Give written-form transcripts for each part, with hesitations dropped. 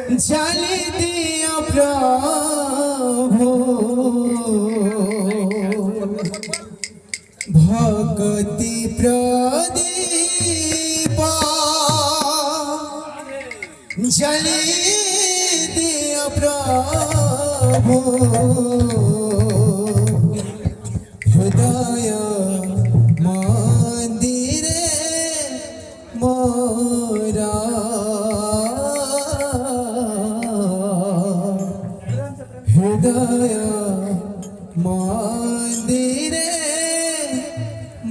জালি দিয়া প্রভু ভগতি প্রদীপ জালি দিয়া প্রভু হৃদয় মন্দিরে মোরা হৃদয় মন্দিরে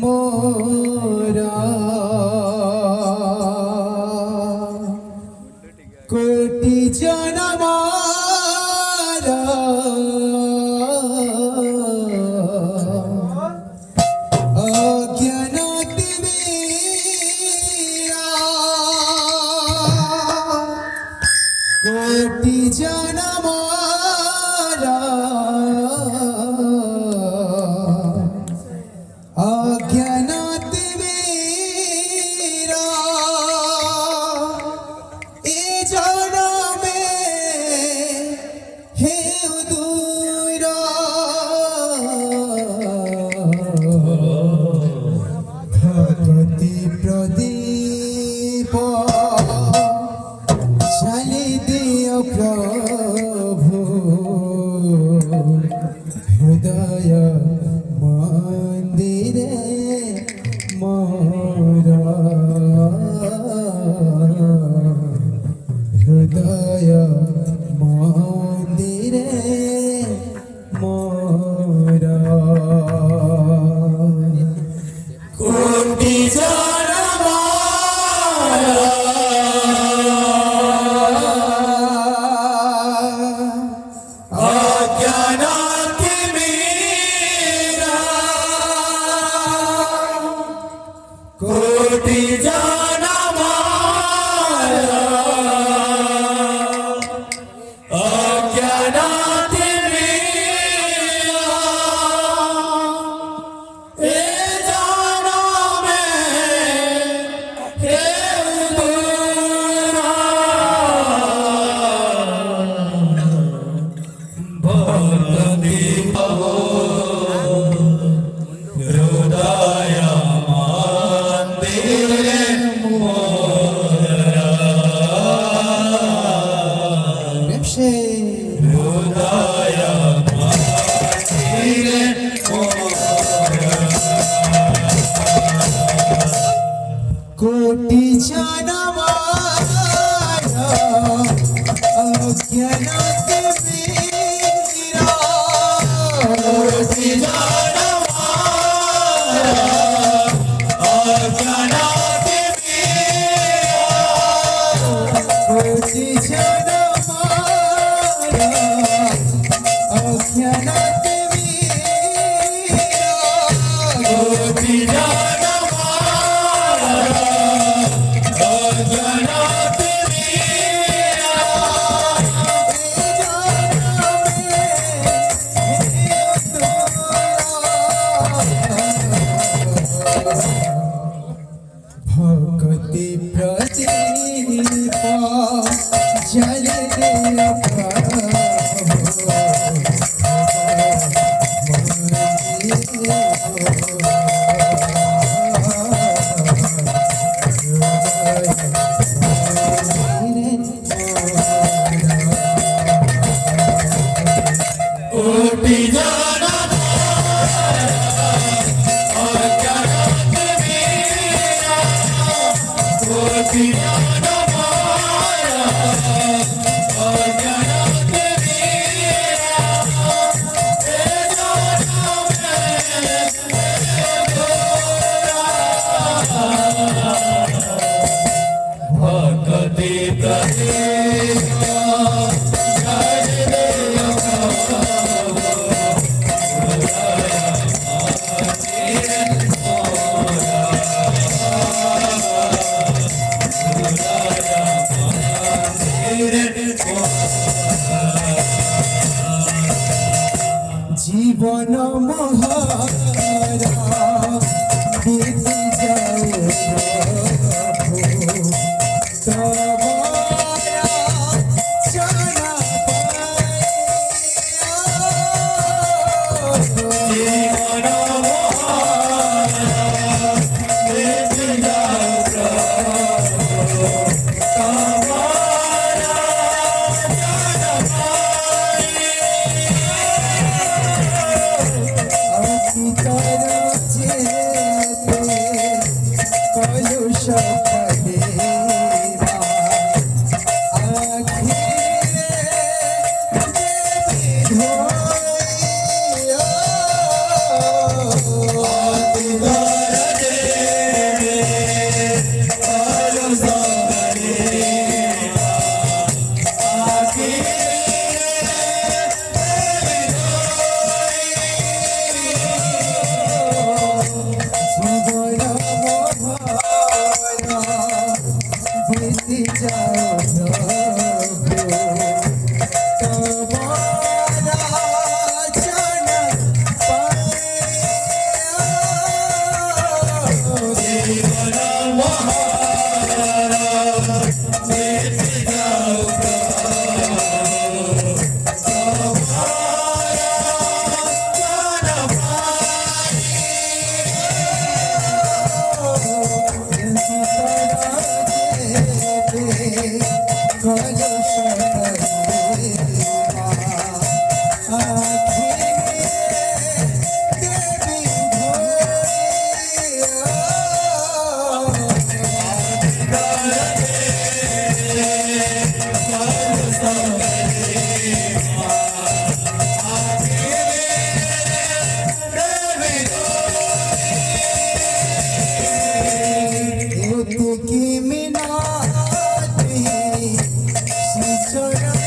মোরা কোটি জনমার অজ্ঞান তিমিরা কোটি জনমার অজ্ঞান তিমিরা এ জনমে হে দূর ভগতি প্রদীপ জালি দিও প্রভু হৃদয় মন্দিরে মোরা হৃদয় মন্দিরে মোরা কোটি কোটি জনমারা অজ্ঞান তিমিরা এ জনমে হে দূর ভগতি হৃদয় মন্দিরে মোরা হৃদয় মন্দিরে মোরা কোটি জনমার অজ্ঞান তিমিরা কোটি কোটি জনমারা অজ্ঞান তিমিরা কোটি জনমারা অজ্ঞান তিমিরা ভগতি প্রদীপ জালি দিয়া প্রভু কোটি কোটি ভগতি প্রদীপ জালি দিয়া জীবন মহারা বিতি যাও প্রভু তোমারা কলস তলে মা আখি দেবী কি মিনাতি শিচরণে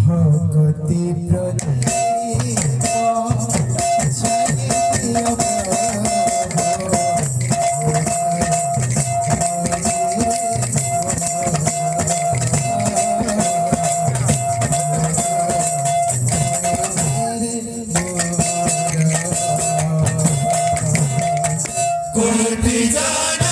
ভগতি প্রদীপ কোটি জানা